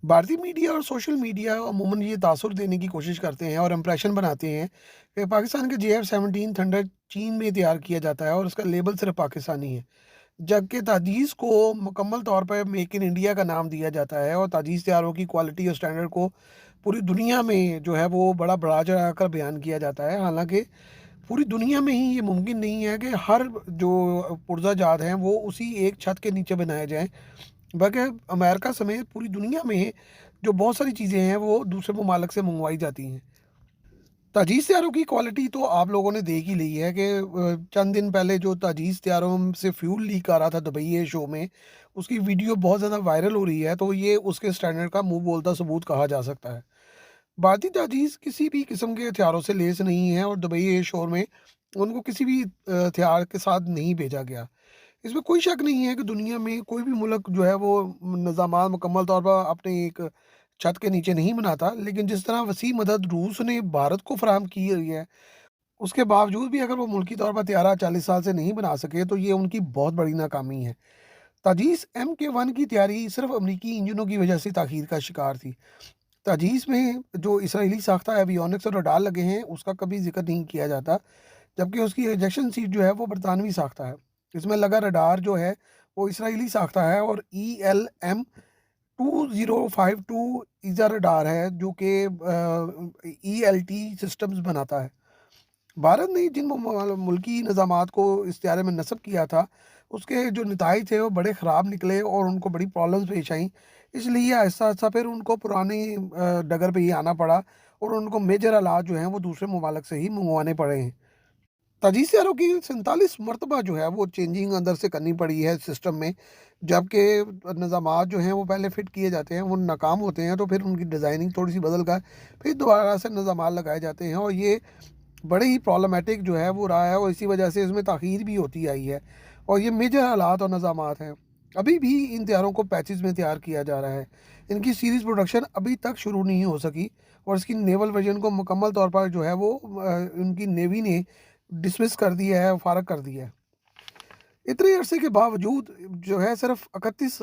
भारतीय मीडिया और social media अमूमन ये तासुर देने की कोशिश करते हैं और इम्प्रेशन बनाते हैं कि पाकिस्तान के JF-17 थंडर चीन में तैयार किया जाता है और उसका लेबल सिर्फ पाकिस्तानी है। जबकि ताजीज़ को मुकम्मल तौर पर मेक इन इंडिया का नाम दिया जाता है और ताजीज़ तैयारों की क्वालिटी और स्टैंडर्ड को पूरी दुनिया में जो है वो बड़ा बढ़ा चढ़ा कर बयान किया जाता है। हालांकि पूरी दुनिया में ही ये मुमकिन नहीं है कि हर जो पुर्जा जात हैं वो उसी एक छत के नीचे बनाए जाएं, बल्कि अमेरिका समेत पूरी दुनिया में जो बहुत सारी चीज़ें हैं वो दूसरे ममालिक से मंगवाई जाती हैं। ताजीज़ तैयारों की क्वालिटी तो आप लोगों ने देख ही ली है कि चंद दिन पहले जो ताजीज़ तैयारों से फ्यूल लीक आ रहा था दुबई एयर शो में, उसकी वीडियो बहुत ज़्यादा वायरल हो रही है, तो ये उसके स्टैंडर्ड का मुंह बोलता सबूत कहा जा सकता है। भारतीय ताजीज़ किसी भी किस्म के हथियारों से लेस नहीं है और दुबई एयर शो में उनको किसी भी हथियार के साथ नहीं भेजा गया। इसमें कोई शक नहीं है कि दुनिया में कोई भी मुल्क जो है वो निज़ामात मुकम्मल तौर पर अपने एक छत के नीचे नहीं बनाता, लेकिन जिस तरह वसी मदद रूस ने भारत को फराहम की हुई है, उसके बावजूद भी अगर वो मुल्की तौर पर तैयारा 40 साल से नहीं बना सके तो ये उनकी बहुत बड़ी नाकामी है। ताजीज़ MK1 की तैयारी सिर्फ अमरीकी इंजनों की वजह से ताखीर का शिकार थी। ताजीज़ में जो इसराइली साख्ता एवियोनिक्स और रडार लगे हैं उसका कभी जिक्र नहीं किया जाता, जबकि उसकी इजेक्शन सीट जो है वो बरतानवी साख्ता है। इसमें लगा रडार जो है वो इसराइली साख्ता है और ELM-2052 ईज़ा रडार है जो कि ELT सिस्टम्स बनाता है। भारत ने जिन मुल्की निज़ामात को इस त्यारे में नस्ब किया था, उसके जो नताइज थे वो बड़े ख़राब निकले और उनको बड़ी प्रॉब्लम्स पेश आईं। इसलिए आहिस्ता आहिस्ता फिर उनको पुराने डगर पे ही आना पड़ा और उनको मेजर आलात जो हैं वो दूसरे ममालिक से ही मंगवाने पड़े हैं। ताजीज़ तैयारों की 47 मरतबा जो है वो चेंजिंग अंदर से करनी पड़ी है सिस्टम में, जबकि निज़ामात जो हैं वो पहले फ़िट किए जाते हैं, वो नाकाम होते हैं तो फिर उनकी डिज़ाइनिंग थोड़ी सी बदल कर फिर दोबारा से निज़ामात लगाए जाते हैं और ये बड़े ही प्रॉब्लमेटिक जो है वो रहा है और इसी वजह से इसमें ताख़ीर भी होती आई है और ये मेजर हालात और निज़ामात हैं। अभी भी इन तैयारों को पैचेज़ में तैयार किया जा रहा है। इनकी सीरीज़ प्रोडक्शन अभी तक शुरू नहीं हो सकी और इसकी नेवल वर्जन को मुकम्मल तौर पर जो है वो उनकी नेवी ने डिसमिस कर दिया है, फ़ारग कर दिया है। इतने अरसे के बावजूद जो है सिर्फ 31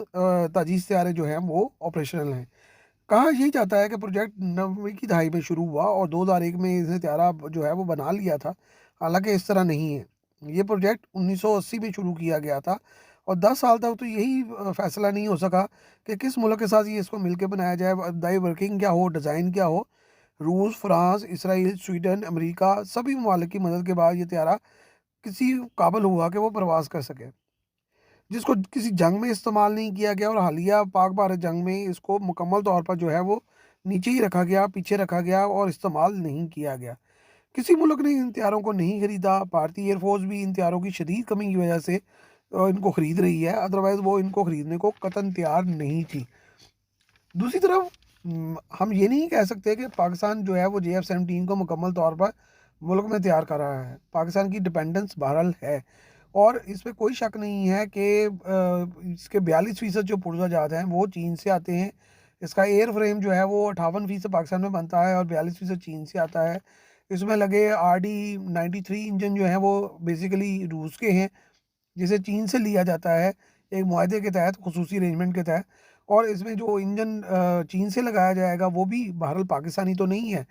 ताजीज़ तैयारे जो हैं वो ऑपरेशनल हैं। कहा यही जाता है कि प्रोजेक्ट 90 की दहाई में शुरू हुआ और 2001 में इसने त्यारा जो है वो बना लिया था। हालांकि इस तरह नहीं है। ये प्रोजेक्ट 1980 में शुरू किया गया था और 10 साल तक तो यही फैसला नहीं हो सका कि किस मुल्क के साथ ये इसको मिलकर बनाया जाए, दाई वर्किंग क्या हो, डिज़ाइन क्या हो। रूस, फ्रांस, इसराइल, स्वीडन, अमेरिका सभी ममालिक की मदद के बाद ये त्यारा किसी काबिल हुआ कि वो प्रवास कर सके, जिसको किसी जंग में इस्तेमाल नहीं किया गया और हालिया पाक भारत जंग में इसको मुकम्मल तौर पर जो है वो नीचे ही रखा गया, पीछे रखा गया और इस्तेमाल नहीं किया गया। किसी मुल्क ने इन हथियारों को नहीं खरीदा। भारतीय एयरफोर्स भी इन हथियारों की शदीद कमी की वजह से इनको खरीद रही है, अदरवाइज़ वो इनको खरीदने को कतन तैयार नहीं थी। दूसरी तरफ हम ये नहीं कह सकते कि पाकिस्तान जो है वो JF-17 को मुकम्मल तौर पर मुल्क में तैयार कर रहा है। पाकिस्तान की डिपेंडेंस बहरहाल है और इसमें कोई शक नहीं है कि इसके 42% जो पुर्ज़ाजात हैं वो चीन से आते हैं। इसका एयर फ्रेम जो है वो 58% पाकिस्तान में बनता है और 42% चीन से आता है। इसमें लगे RD-93 इंजन जो हैं वो बेसिकली रूस के हैं, जिसे चीन से लिया जाता है एक मुआहदे के तहत, खुसूसी अरेंजमेंट के तहत। और इसमें जो इंजन चीन से लगाया जाएगा वो भी बहरहाल पाकिस्तानी तो नहीं है।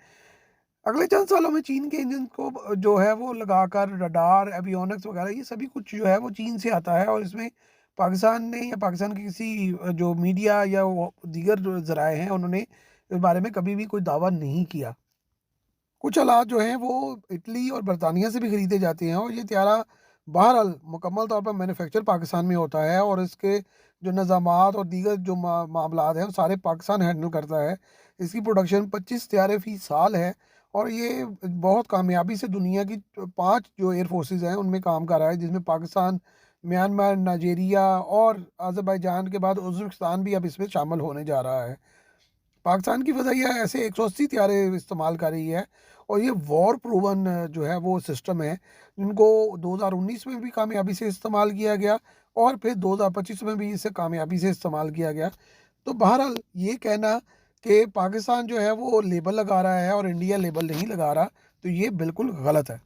अगले चंद सालों में चीन के इंजन को जो है वो लगाकर रडार, एवियोनिक्स वगैरह ये सभी कुछ जो है वो चीन से आता है और इसमें पाकिस्तान ने या पाकिस्तान के किसी जो मीडिया या वो दीगर जो ज़राए हैं उन्होंने इस बारे में कभी भी कोई दावा नहीं किया। कुछ आलात जो हैं वो इटली और बरतानिया से भी खरीदे जाते हैं और ये त्यारा बहरहाल मुकम्मल तौर पर मैन्युफैक्चर पाकिस्तान में होता है और इसके जो निज़ामात और दीगर जो मामलात हैं वो सारे पाकिस्तान हैंडल करता है। इसकी प्रोडक्शन 25 त्यारे फ़ी साल है और ये बहुत कामयाबी से दुनिया की 5 जो एयर फोर्सेस हैं उनमें काम कर रहा है, जिसमें पाकिस्तान, म्यांमार, नाइजीरिया और अज़रबैजान के बाद उज़्बेकिस्तान भी अब इसमें शामिल होने जा रहा है। पाकिस्तान की फ़ज़ाइया ऐसे 180 त्यारे इस्तेमाल कर रही है और ये वॉर प्रूवन जो है वो सिस्टम है, जिनको 2019 में भी कामयाबी से इस्तेमाल किया गया और फिर 2025 में भी इसे कामयाबी से इस्तेमाल किया गया। तो बहरहाल ये कहना कि पाकिस्तान जो है वो लेबल लगा रहा है और इंडिया लेबल नहीं लगा रहा, तो ये बिल्कुल गलत है।